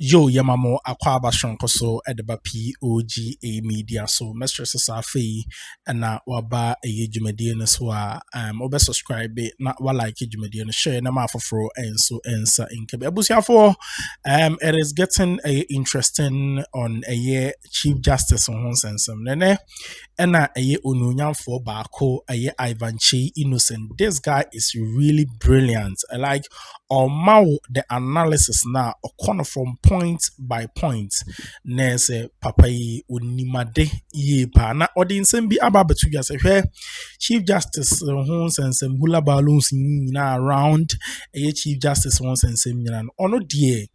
Yo, Yamamo Aquaba Shonkoso at the POG Media. So, Mistress Safi and now Waba a Jumedian as well. Obe subscribe it, not what like Jumedian share na for and so answer in Kebabusia for. It is getting a interesting on a year Chief Justice on some nene. And a Ununyam for Bako, a Ivan Chi Innocent. This guy is really brilliant. I like the analysis now, or corner from point by point. Nese papai unimade ye pa na audience be about to just say Chief Justice Hons and some hula balloons na around a Chief Justice Hons and some ono die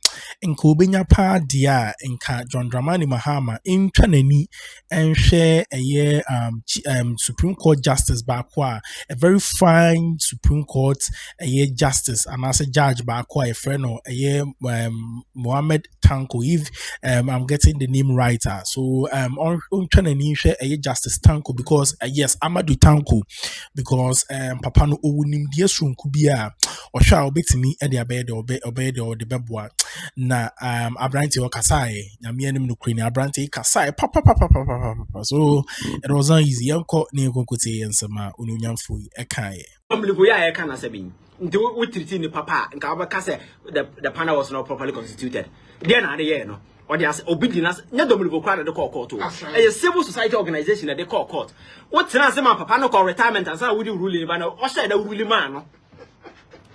in Kobenya pa dia in ka John Dramani Mahama in Kanani and share a year Supreme Court Justice Bakwa, a very fine Supreme Court a year justice and as a judge Bakwa a friend or a year Mohammed Tanko if I'm getting the name right. So on Kanani share a year Justice Tanko because yes Amadu Tanko because Papa no owunim die sun kubia or shall be to me at the obey or the bebwa na abranti or kasai na me anim no kwini abranti kasai papa so it was not easy yanko ne konkote ensema onunyamfo ekai ya eka na sabin nti we treat ni papa nka abaka say the panel was not properly constituted there na de ye no or they as obedience nya domlibo kwa de call court a civil society organization that they call court what tena say man papa no call retirement and say we do ruling ba na o say da ruling man no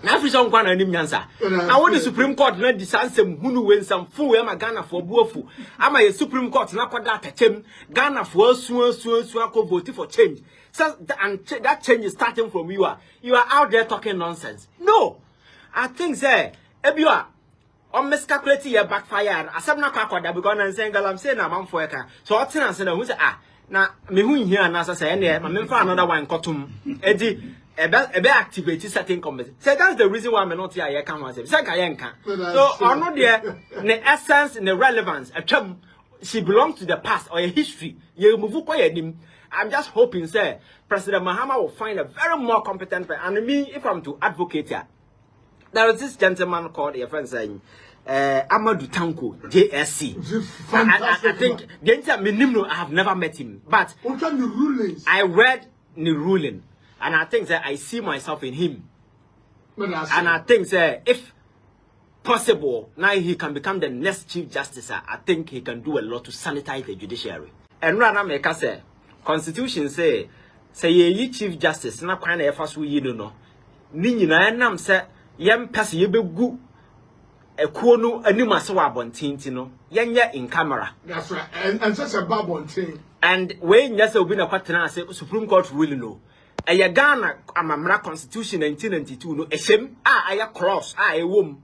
na Africa nkwa na nim nyansa na what the Supreme Court na disansem hunu wensam fu we ma Ghana for buafu ama ye Supreme Court na kwada atachem Ghana for asu akọ vote for change. So and that change is starting from you are out there talking nonsense. No, I think say ebiwa on miscalculate your backfire asem na kwada because na saying I'm saying na man for eka so what na say na who say na me hu here na say na me fa another one kotum edi ebe activate certain committees. So that's the reason why I'm not here. I can't say. So I'm not there. The essence and the relevance. She belongs to the past or a history. I'm just hoping, sir, President Mahama will find a very more competent person. And me, if I'm to advocate here, there is this gentleman called your friend saying, Amadu Tanko, JSC. I think the entire I have never met him, but I read the ruling. And I think that I see myself in him. And I think that if possible, now he can become the next Chief Justice. I think he can do a lot to sanitize the judiciary. And rather make us say, Constitution say ye Chief Justice, na kind of first we no. Nini na nam say yem pass ye be gu a kono anima so abontin no. Yenya in camera. That's right. And such a babontin. And when yes will be na partner say Supreme Court ruling no. Aya Ghana amamra Constitution 1992 no eshem aya cross wom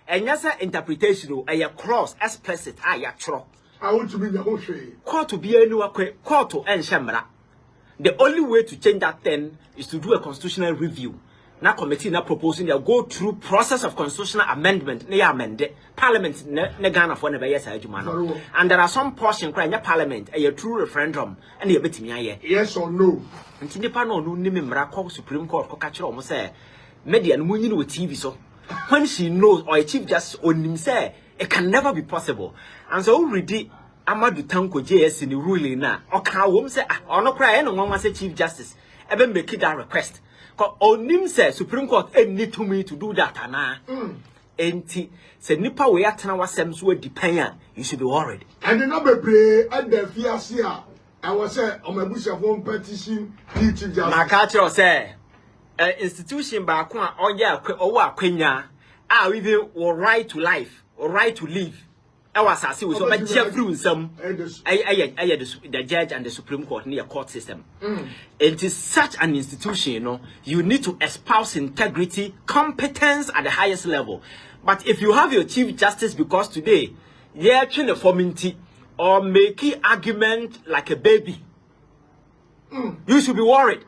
enyasa interpretation no aya cross explicit aya tro I want to be the whole court to be any court to enshemra. The only way to change that thing is to do a constitutional review. Na committee na proposing they go through process of constitutional amendment na amend parliament na Ghana for na be yes adwuma. And there are some portion cry na parliament a true referendum and e betimi aye yes or no. Nti nipa no nim mmara call Supreme Court ko ka kire omo say media no munyi no TV so when she knows or a Chief Justice onim say it can never be possible. And so already Amadu Tanko JS in the ruling na o ka wom say ono cry no nwa say Chief Justice e be make that request. Because onim say Supreme Court need to me to do that ana. Enti say nipa we atena wasem so depend you should be worried. And the number play and the fiasia I was say on my bush of one petition Chief Justice. My culture say institution ba ko a oya akwanya we even right to life or right to live. I was asking we so but Jeffrey some the judge and the Supreme Court near court system. It is such an institution, you know, you need to espouse integrity, competence at the highest level. But if you have your Chief Justice because today you're trying to formality or making argument like a baby, you should be worried.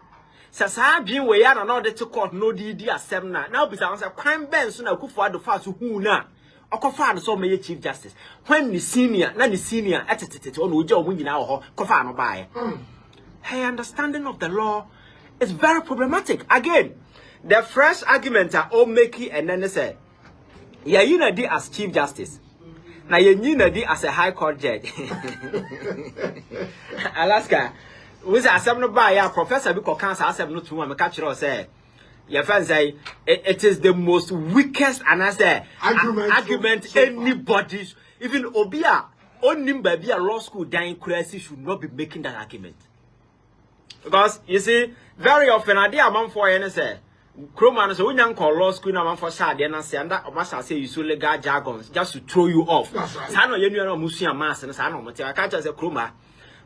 Sasa being we are not the court no DD assembly now be answer crime ben so na Akuffo Addo fa so hu na Akuffo Addo so me Chief Justice when the senior etetete on oja omo nyina ho Akuffo no bae. Her understanding of the law is very problematic. Again, the fresh argument are all making and then they say yeah you know as Chief Justice Now you need as a high court judge. Alaska, we say assembly by a professor because cancer assembly to one catch us say. Your friends say it is the most weakest and I say argument anybody, even Obia, only baby a law school dying crazy should not be making that argument. Because you see, very often I dear man for any say. Akroma so when you call law school na for sad and say and that must say you so legal jargons just to throw you off. Sano you know musia mass and sano I catch as Akroma.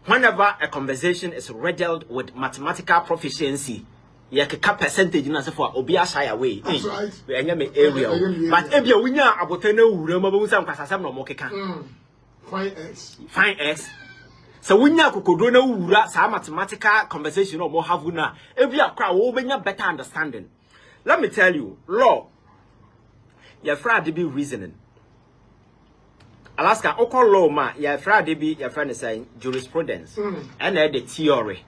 Whenever a conversation is riddled with mathematical proficiency, you can percentage in for obia shy away. That's right. Area. But if you win about no some no moke fine X. So when you could do no some mathematical conversation or more have una, if you are will be better understanding. Let me tell you, law, you're afraid to be reasoning. Alaska, Oko law, ma, you're afraid to be your friend is saying jurisprudence, and then the theory,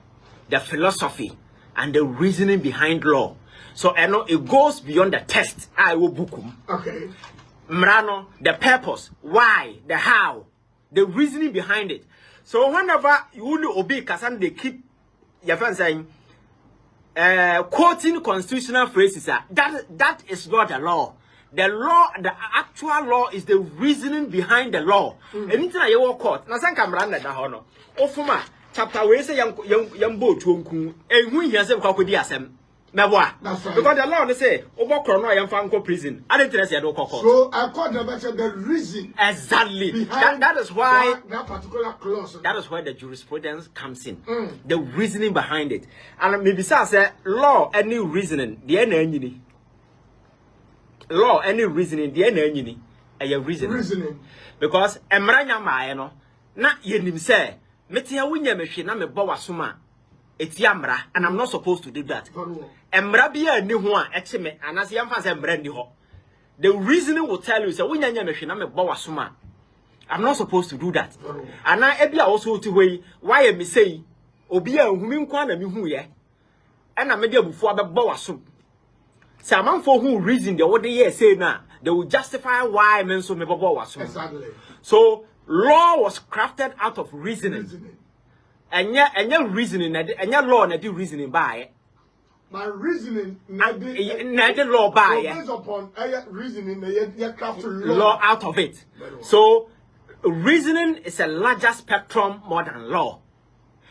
the philosophy, and the reasoning behind law. So I know it goes beyond the test. I will book them. Okay. Mrano, the purpose, why, the how, the reasoning behind it. So whenever you will obey, Kasan, they keep your friend saying, quoting constitutional phrases, that is not the law. The law, the actual law is the reasoning behind the law. Anything I will court, na san kamera na da hono. Ofuma chapter we say young boat wonku. And when he has a kwakodi asem. Because the law they say over corona yam fanko prison. I didn't say court. So I call the reason. Exactly. That is why that particular clause. That is why the jurisprudence comes in. The reasoning behind it. And maybe say law any reasoning. The end law any reasoning. The end a reasoning. Because emranya ma na yenim say metia wunya mehwe na me bo wasoma. It's yamra, and I'm not supposed to do that. Emra bia ni ho a eche me anase yamfa say emra ni ho. The reasoning will tell you say wunya nya mehwe na me bo wasoma. I'm not supposed to do that. And now ebia also to way why me say obi a nhumi nkwa na me hu ye. And na me de abufu abebo wasom. Say amanfo who reason the what they say na they will justify why men so me bo wasom. Exactly. So law was crafted out of reasoning. And your reasoning, and your law, and your reasoning by my reasoning, not the law by based upon reasoning, you craft law out of it. So, reasoning is a larger spectrum more than law.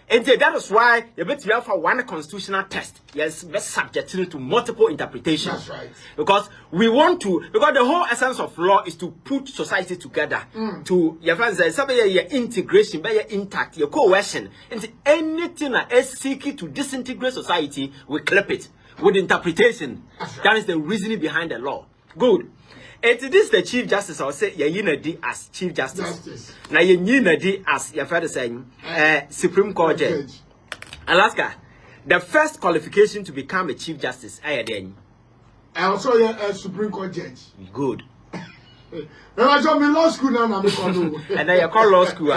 And that is why you bet you have one constitutional test. Yes, best subject to multiple interpretations. That's right. Because we want to, because the whole essence of law is to put society together. To your friends, your integration, by your intact, your coercion, and anything that is seeking to disintegrate society, we clip it with interpretation. Right. That is the reasoning behind the law. Good. And this the Chief Justice, I'll say, Yinadi as Chief Justice. Now, Yinadi as your father saying, Supreme Court Judge. Alaska, the first qualification to become a Chief Justice, I also a Supreme Court Judge. Good. I joined me law school now, and then you call law school,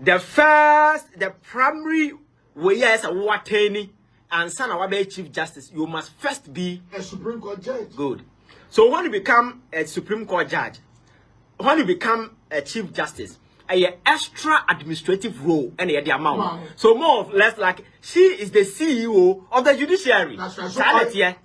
the primary way as a watani and son of a Chief Justice, you must first be a Supreme Court Judge. Good. So when you become a Supreme Court judge, when you become a Chief Justice, a extra administrative role and the amount. Wow. So more or less like she is the CEO of the judiciary. That's right. So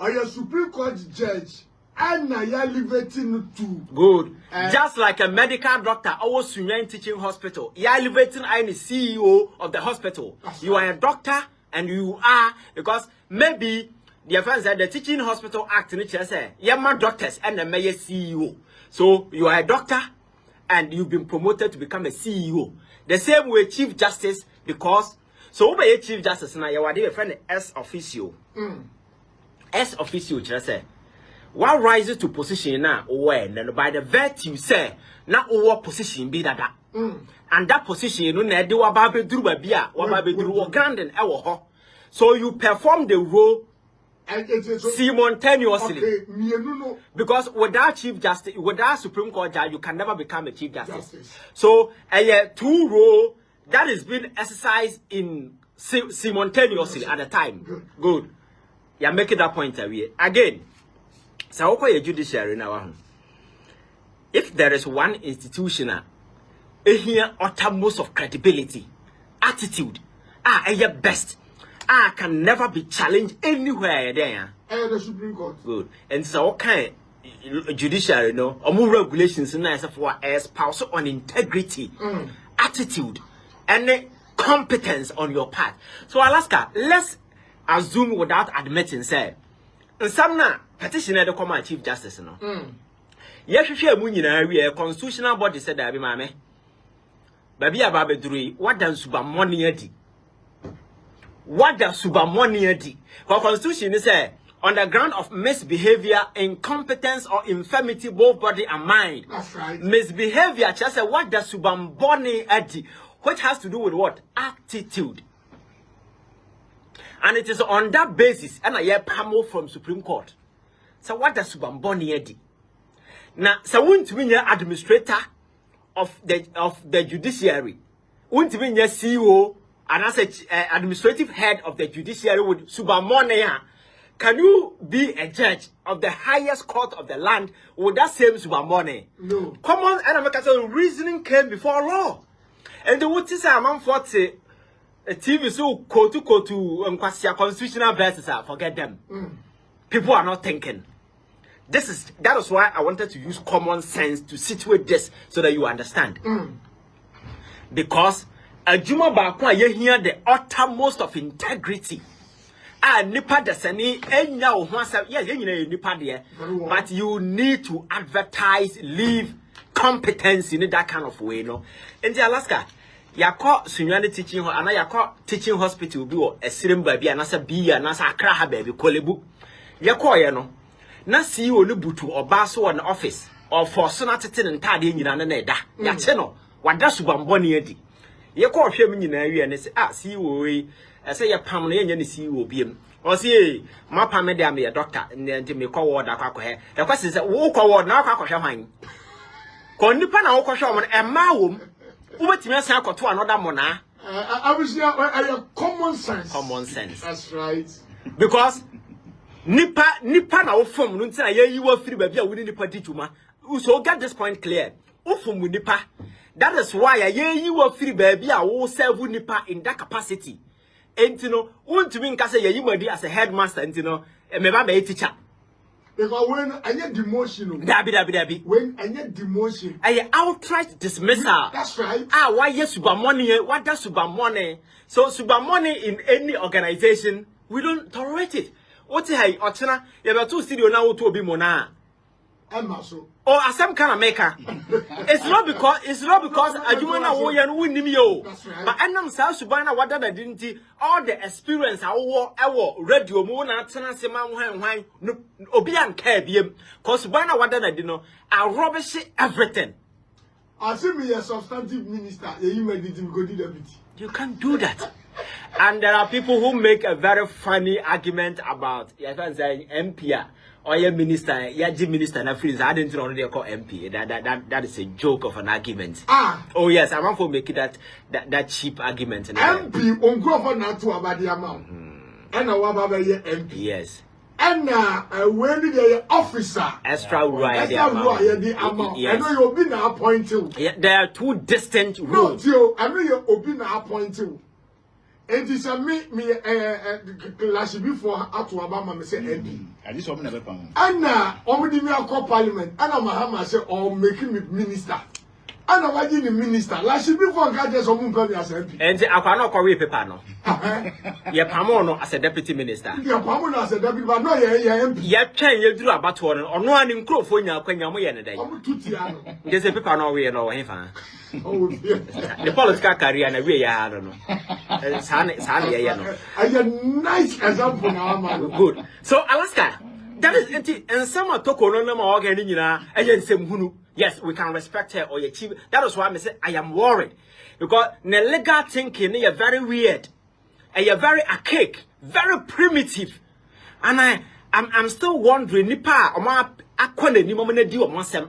are you a Supreme Court judge and are you elevating to? Good. Just like a medical doctor, our Sunyan Teaching Hospital, you are elevating I am the CEO of the hospital. That's you right. Are a doctor and you are because maybe the friends at the Teaching Hospital Act in which I say, you're my doctors and the mayor CEO. So you are a doctor and you've been promoted to become a CEO. The same way Chief Justice, because so by Chief Justice now you are a friend S officio. S officio, just say. What rises to position now when by the virtue say now what position be that. And that position you know do wababe duru bia wababe duru grandin ewo. So you perform the role simultaneously. Okay. Because without Chief Justice, without Supreme Court judge, you can never become a Chief Justice. So a two role that is being exercised in simultaneously at a time. Good. You're making that point away. Again, so okay, a judiciary now. if there is one institution here uttermost of credibility, attitude, best, can never be challenged anywhere there. The Supreme Court. Good. And so what kind judiciary, you know, or more regulations in as for espouse on integrity, attitude, and competence on your part. So Alaska, let's assume without admitting, say, some petitioner the command Chief Justice, no. Yes, we are constitutional body said that mame. Baby ababeduri, what does subamoni di? What does subamoni di? For constitution is on the ground of misbehavior, incompetence, or infirmity, both body and mind. That's right. Misbehavior, just say what does subamboni di? Which has to do with what? Attitude. And it is on that basis, and I hear Pamo from Supreme Court. So what does subamboni di? Now, so won't be your administrator of the judiciary. Won't be your CEO and as a administrative head of the judiciary with subamone. Can you be a judge of the highest court of the land with that same subamone? No. Common and American reasoning came before law. And the what is a man for a TV so quote to constitutional verses, forget them. People are not thinking. That is why I wanted to use common sense to situate this so that you understand. Because a Juma Bakwa you hear the uttermost of integrity. Nipa desani enya ohwasa yeah nipa there, but you need to advertise, leave competence in that kind of way, no. In the Alaska, yako sunyani teaching and yako teaching hospital bi o esirim baby anasa bi anasa akra ha baby kolebu yako ye no. Na CEO no butu oba so on office or for so na tete ntade nyina na eda ya che no wada subamboni adi ye ko hwem nyina wi ne se CEO we say ye pam no ye nya ne CEO biem o say ma pam me dia me doctor nti me ko ward akwa he the question is wo ko ward na akwa hwe hwan ko nipa na wo ko hwe mo e ma wom wo betimi asan akoto another mona Obviously, common sense. Common sense. That's right. Because nipa na ofom no ntina ye yiwa firi ba bia woni nipa dituma. So get this point clear. Ofom nipa. That is why ye yiwa firi ba bia wo serve nipa in that capacity. Entino untumi nka say ye yimadi as a headmaster entino me ba be teacher. Because when I get demotion, dabi. When I get demotion, I outright dismissal. That's right. Why yes subamoni? What does subamoni? So subamoni in any organization, we don't tolerate it. What is hey ochina? You have 2 studio now to be mona. Or as some kind of maker. It's not because Ajumana woyan win yo. But I'm South Subana what that didn't all the experience our radio mona tana sema why no obian care biem. Cause Subana what that didn't know I rubbish everything. I see me a substantive minister, you can't do that. And there are people who make a very funny argument about MP or your minister, your minister, na friends. I didn't know they call MP. That is a joke of an argument. Oh yes, I want to make it that cheap argument. MP on go for not to about the amount. And I want to be MP. Yes. And when the officer extra rule the amount. I know you'll be now appointed. Yeah, there are 2 distinct rules. No, I know you'll be now appointed. And this me last before at Obama me say MP. I just open a paper. And omudi me call parliament. And Mahama say or making me minister. And I was the minister. Last before God just open me as MP. And I cannot call paper no. Yeah, Pamono as a deputy minister. Yeah, Pamono as a deputy, but no, yeah, MP. Yeah, can you do about one or no one in Crow for you when you're more than a there's a paper no way no way. The political career and a way I don't know. I a nice example now, good. So Alaska, that is it. And some are talking on them organizing, you know, and some yes, we can respect her or achieve. That is why I say I am worried because the legal thinking is very weird, and you're very archaic, very primitive, and I'm still wondering. Nipa, I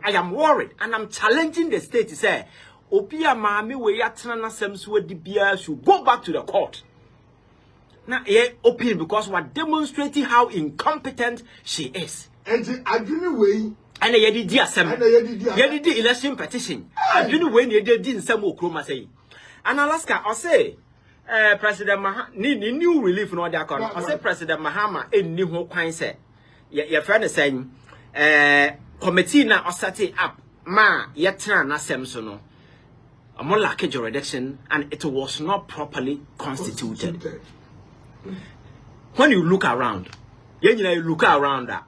am worried, and I'm challenging the state to say. Opia mami we yatana semso dibia should go back to the court. Now open because we're demonstrating how incompetent she is. And I give way. And ye did election petition. I didn't win ye did some Akroma say. And Alaska, I say, President Mahama, new relief no their account. I say President Mahama in new whole kind say. Your friend is saying, committee now set it up. Ma yetra na semsono. A more lack jurisdiction, and it was not properly constituted. When you look around, you look around that.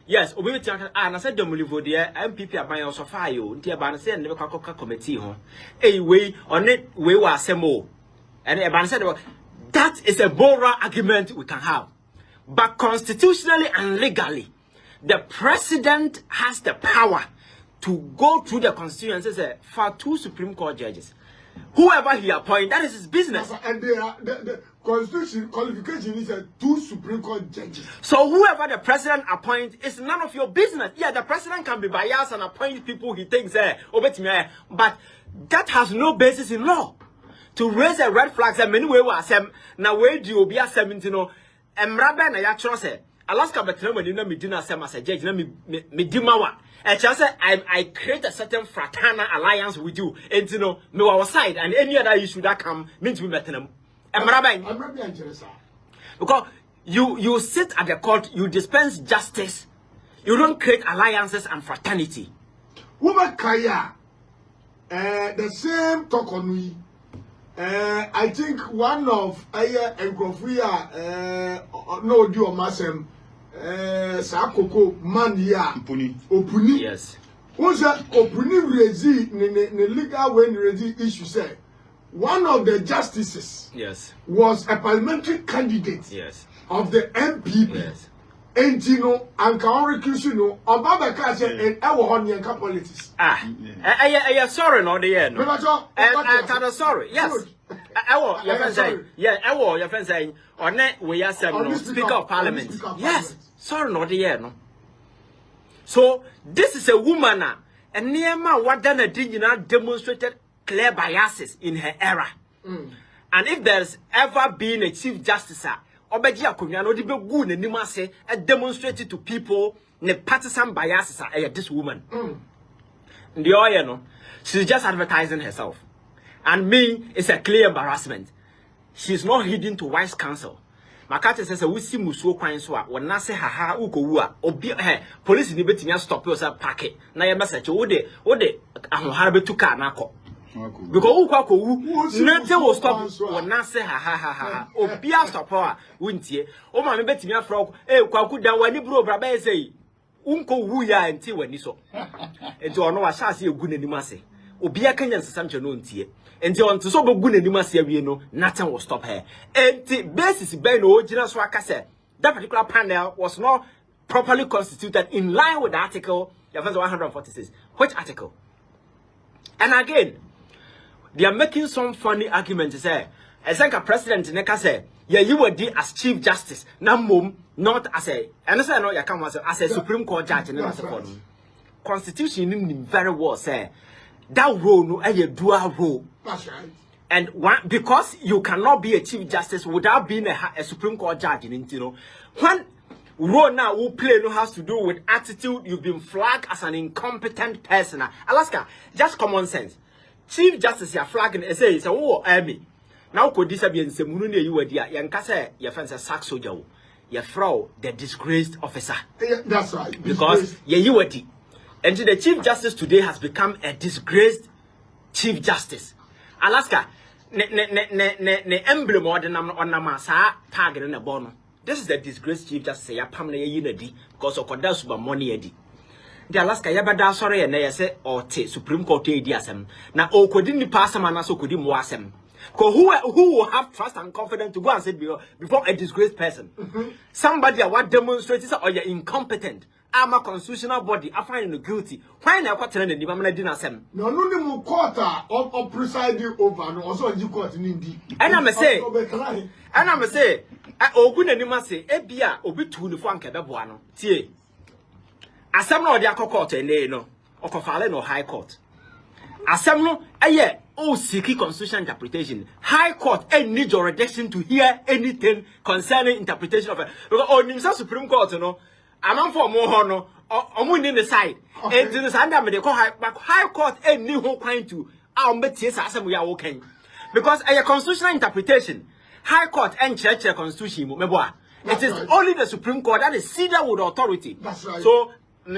Yes, obi ti aka na say demolivo de MPP aban also fire you nti aban say ne be committee ho we on it we were assemble and aban said that is a moral argument we can have, but constitutionally and legally the president has the power to go through the constitution and say for 2 Supreme Court judges, whoever he appoint, that is his business. And they are the constitution qualification is 2 Supreme Court judges. So whoever the president appoints is none of your business. Yeah, the president can be biased and appoint people he thinks but that has no basis in law. To raise a red flag, that many way was now where do you be a 17 and Rabban na ya Alaska betrayal when you Medina Sem as a judge, Medimawa. And just I create a certain fraternal alliance with you, and you know, me our side, and any other issue that come means we met them. Because you sit at the court, you dispense justice, you don't create alliances and fraternity. Woman Kaya, the same talk on me. I think one of Akuffo no do masem Sakoko man ya Opuni. Yes. What's that Opuni rezi ne legal when rezi issue say one of the justices was a parliamentary candidate of the MPP. Yes. And you know, and can recuse no Obaba Kaje and our Honyanka politics. Sorry, no, the end. And sorry, yes. Your friend saying, your friend saying, on that we are Speaker of Parliament. Yes, sorry, no, the end. So, this is a woman, and Niema Wadana did demonstrated clear biases in her era. And if there's ever been a Chief Justice, Obeji Akuffo di be good na nima se demonstrate to people ne partisan biases this woman. The oil no, she's just advertising herself. And me, it's a clear embarrassment. She's not hidden to wise counsel. Makate says we see musuo kwan so a wona se haha ukowu a obi police ni betimi stop you say park na ye message wo de ahohara betu car na akọ. Because nothing will stop when I say ha obi a stop her wuntie o ma me betimi afro kwaku dan wani bro braba say unko wu ya enti wani so enti ono wa sha se egu nanim ase obi aka nya nsesam che no ntie enti on to so bogu nanim ase awie no nothing will stop her enti basis ben no ogina so aka say that particular panel was not properly constituted in line with the article 146. Which article? And again, they are making some funny arguments. Say, I think a president neka say, yeah, you were there as Chief Justice, not as a, and I say no, you come as a Supreme Court judge. And Constitution in very well say that role no a dual role. That's right. And one because you cannot be a Chief Justice without being a Supreme Court judge. You know, when role now who play no has to do with attitude, you've been flagged as an incompetent person. Alaska, just common sense. Chief Justice ya flagging say oh army. Now could this be in Semunu you were dear Yankasa your friends a sack soldier. Your fro the disgraced officer. That's right. Because you were the and the Chief Justice today has become a disgraced Chief Justice. Alaska ne emblem or the namasa target in a bono. This is the disgraced Chief Justice ya pamna yinadi because of Kodasuba money edi. The Alaska yabada sorry and they say or take Supreme Court ADSM. Now o couldn't pass a man so could him wasem. Who will have trust and confidence to go and say before a disgraced person? Somebody what demonstrates or you're incompetent. I'm a constitutional body. I find you guilty. Why not quite telling the Mamma dinner sem? No, no quarter of presiding over no also you court in Indy. And I'm say, oh good and say, Ebia, obitu the Frank Buano. Tie. Asem no de akoko tele no okofale no high court asem no eye o seek constitutional interpretation high court any jurisdiction to hear anything concerning interpretation of it because on the Supreme Court no among for more no or in the side. And to the Sunday, they call high court and new whole kind to our metis as we are working. Because a constitutional interpretation, high court and church constitution, it is only the Supreme Court that is seated with authority. That's right. So,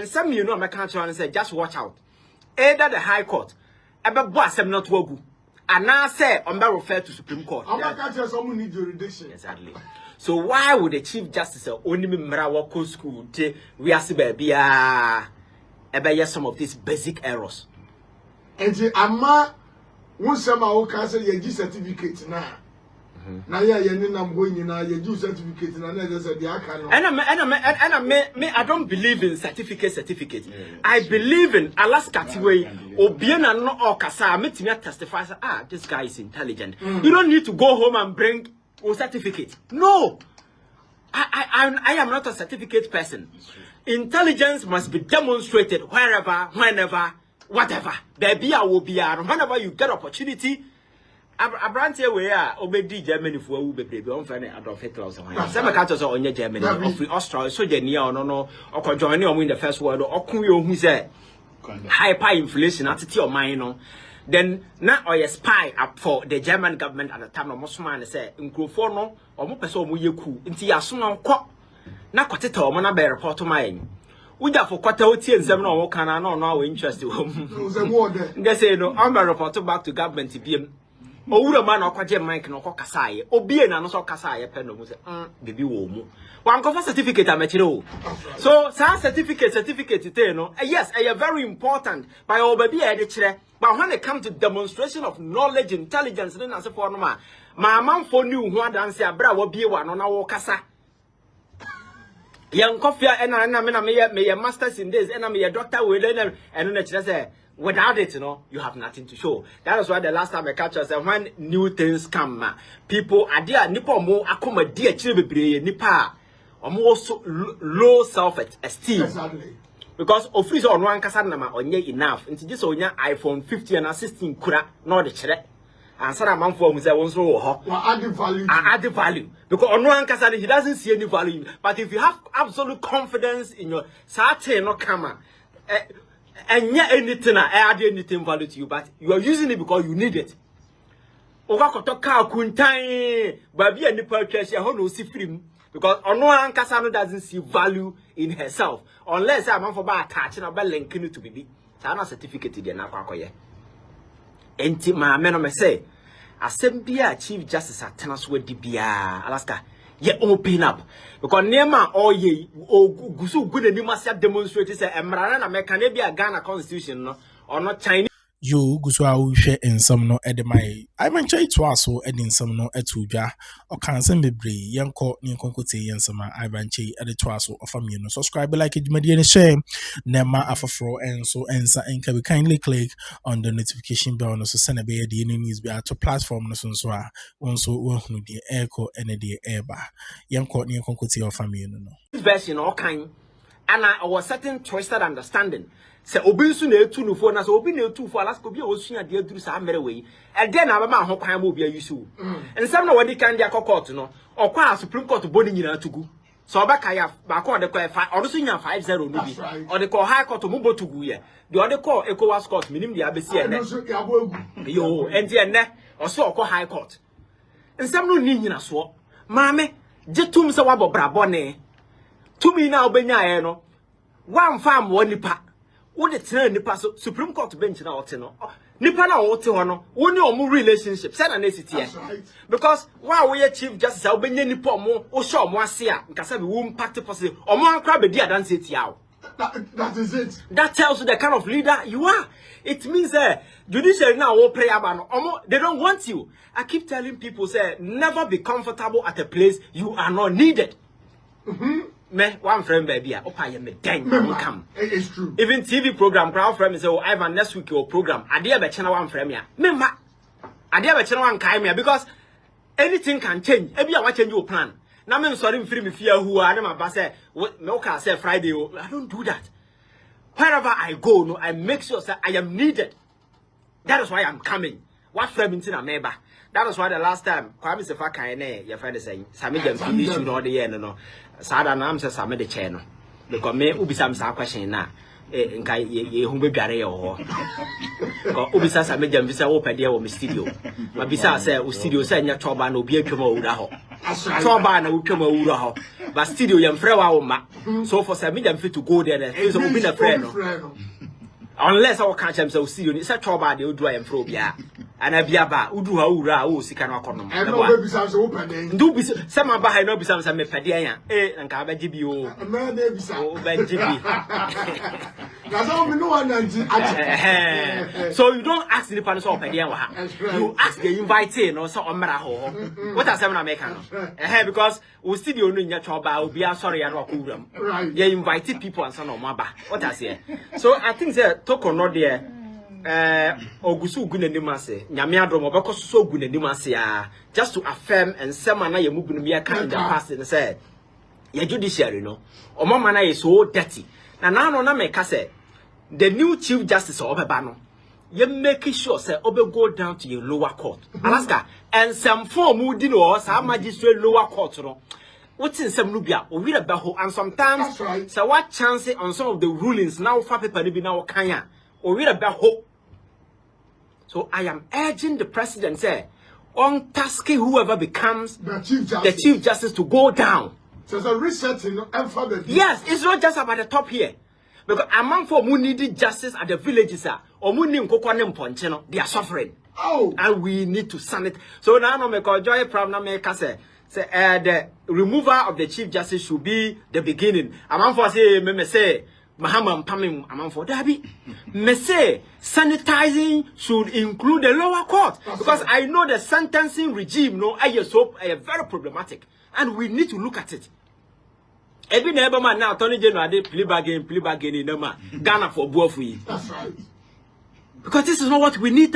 some you know, my country and say, just watch out. Either the high court, about boss them not wogu, and now say, I'm not refer to Supreme Court. I'm not catching someone need jurisdiction. Exactly. So why would the Chief Justice only Mrawa school te we are about some of these basic errors? And the ama won't some our council your certificate now. Now yeah, you know I'm going now. Your due certificate and I just said I don't believe in certificate. I believe in Alaska way. Obiena no okasa. Me testify. This guy is intelligent. You don't need to go home and bring a certificate. No, I am not a certificate person. Intelligence must be demonstrated wherever, whenever, whatever. There be a will be whenever you get opportunity. I brand here where obedi Germany for who be on friend Adolf Hitler. Some countries are on Germany, of Austria, so Genia no, or joining on in the first world, or Kuyo who said hyperinflation attitude of mine. Then now I spy up for the German government at the time of Mosman say in Grufono or Mopeso Muyeku into Yasuna Quap. Na kwateta o na be report mine. Uja for kwata oti ensem na o kana na no interest wo. They say no, I'm report back to government BM. Owura man okwaje mic na okokasa ye. Obie na no so kasa ye pe no mu say, baby wo mu. Wan confirm certificate amechire o. So, certificate te no, yes, very important. By o baby e de kire. But when it comes to demonstration of knowledge, intelligence, then as for no ma man for new who dance abra wo bie wa no na wo kasa. Young coffee and me masters in this, and I'm a doctor with them, and then say, without it, you have nothing to show. That is why the last time I catch us, when new things come, people are there, Nipo more Akroma dear children, Nipa, or more so low self-esteem. Exactly. Because of freeze on one Casanama on ye enough, into this on your iPhone 15 and 16 kura, not the chere. And some amount for him say once add the value. Add the value. Because on one case he doesn't see any value. But if you have absolute confidence in your certain no camera, and yeah anything add anything value to you, but you are using it because you need it. Oga kotoka kuntai, baby and the purchase ya no see film. Because on one Casano doesn't see value in herself. Unless I'm for by attaching a linking it to be. So I'm not certificate in the Nakwakoye. Enti Mahama me say asembia Chief Justice Atanas we dibia Alaska ye open up because nema all ye gusu good ni must demonstrate say emrana na meka na bia Ghana constitution no or not Chinese you gusu a wo hwe ensam no edemai I mention to aso edinsam no etudwa o kansen bebre yenko ni konkote yensam I banche edito aso ofamie no subscribe like Media and share nema afafro enso ensa enka we kindly click on the notification bell no so send be the news be to platform no so a onso wonu de echo ene de eba yenko ni konkote ofamie no version all kind and I was certain twisted understanding. Se obi nso na etu no fo na se obi na etu fo alaska obi a osua de aduru sa mere we e de na ba ma ho kwan ma obi ayusu ensam na wadi kan dia court no okwa Supreme Court boni nyina tugu so obeka ya ba ko de ko odo so nya 5-0 no bi o de ko high court mo botugu ye de o de ko ECOWAS court minim de abesi ene yo enti ene o so okwa high court ensam no ni nyina so maame jetum se wabo brabone tumi na obenya ye no wan fam wo nipa what the train nipa so Supreme Court bench na wote no nipa na wote ho no woni omo relationship say na city here because why we Chief Justice a obenya nipa omo wo show omo ase a nkasa be wo impact possible omo ankra be di adanse tia that is it. That tells you the kind of leader you are. It means judiciary now will pray about omo they don't want you. I keep telling people say never be comfortable at a place you are not needed. Me one friend baby opa ye me den come. It's true. Even TV program crowd friend me say oh Ivan next week your program ade be chena one friend ya me ma ade be chena one kai me because anything can change e bia wa change your plan na me sorry free me fear who ade ma ba say me okay say Friday I don't do that. Wherever I go no I make sure say I am needed. That is why I'm coming. What friend in na meba. That was why the last time Kwame Sefa kai na your friend is saying Sami dem issue no the year no sada na am say Sami the chair no because me ubisa msa question na nka ye hu bedware ye ho ko ubisa sa meja mvisa wo pede wo me studio ma bisa say o studio say nya choba na obi atwam awura ho choba na utwam awura ho but studio ye mfre wa wo ma so for say meja mfi to go there so obi na friend no unless I can't say studio ni say choba de odu ye mfre obi a ana bia ba udu ha awura o sika na akonom e no be bisa so wo pede ndu bisa say ma ba ha no bisa say me pede ya nka ba gibi o na na bisa o ba gibi. So you don't ask the person of you ask the invitee no so omra ho. What are some American? Because we still the only choba will be sorry and wakuram. You invited people and son of maba. What I say. So I think the toko no there ogusu gunenimase nyame adom obeko so gunenimase just to affirm and some na ye mugunu me kan in the past and said your judiciary no omama na is so dirty. Now no na make say the new chief justice of Obebano, you make sure say Obe go down to your lower court, Alaska, and some form would or some magistrate lower court. What's in some Nubia or read about and sometimes right. So what chance on some of the rulings now for people to be now Kanya or read about hope. So I am urging the president say on tasking whoever becomes the chief justice to go down. So there's a reset in alphabet. Yes, it's not just about the top here. Because among for who needed justice at the villages or they are suffering. Oh, and we need to stand it. So now no make joy problem make say the removal of the chief justice should be the beginning. Among for say me say Mahama Pamim among for Dabi. Me say sanitizing should include the lower court. Because I know the sentencing regime very problematic. And we need to look at it. Every neighbor man now, Attorney General, they play bargain in Ghana for both of you. That's right. Because this is not what we need.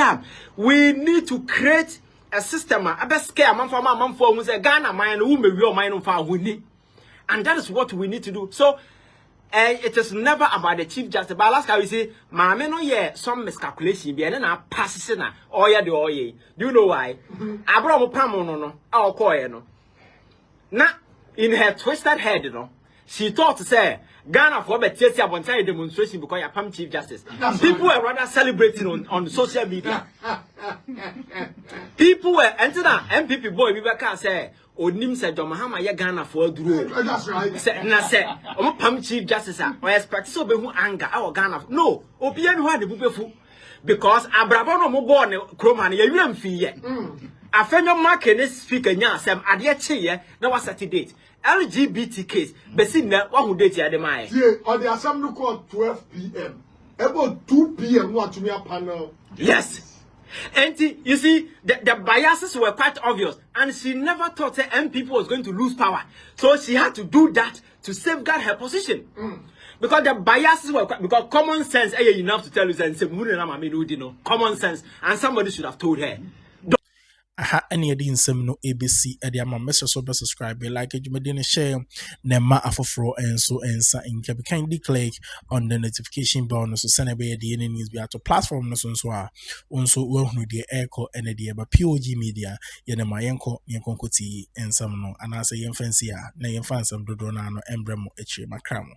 We need to create a system. I best scare man for who say Ghana mine who may be mine for we need. And that is what we need to do. So it is never about the chief justice. But last time we say, Mama no yeah some miscalculation be and then I pass it na oh yeah the oh yeah. Do you know why? Abraham Pamo no our call no. Now in her twisted head, she thought to say Ghana for better one time demonstration because you are chief justice. People were rather celebrating on social media. People were entering MPP boy. We can say, "Onim said Mahama ya Ghana for duro." That's right. Say, "Pam chief justice." I expect so be who anger our Ghana. No, Obian who had the bubefu because Abraham no born Akroma you don't feel. I found your market this speaker nya sem ade che na was Saturday LGBT case besi na wa hu date ade mai on the assembly call 12 p.m. about 2 p.m. what to me a panel. Yes. And you see the biases were quite obvious and she never thought that MPP was going to lose power, so she had to do that to safeguard her position. Because the biases were because common sense enough to tell you say common sense, and somebody should have told her. Aha any edi nsem no ABC edi ama message so be subscribe like ejumedi ne share na ma afoforo enso ensa nke be kindly click on the notification bell no so send be the news be at platform no so a onso we hunu de echo ene de ba POG Media ye na ma yenko koti ensam no anase yemfansi a na yemfansam dodo na no embremo echi makramo.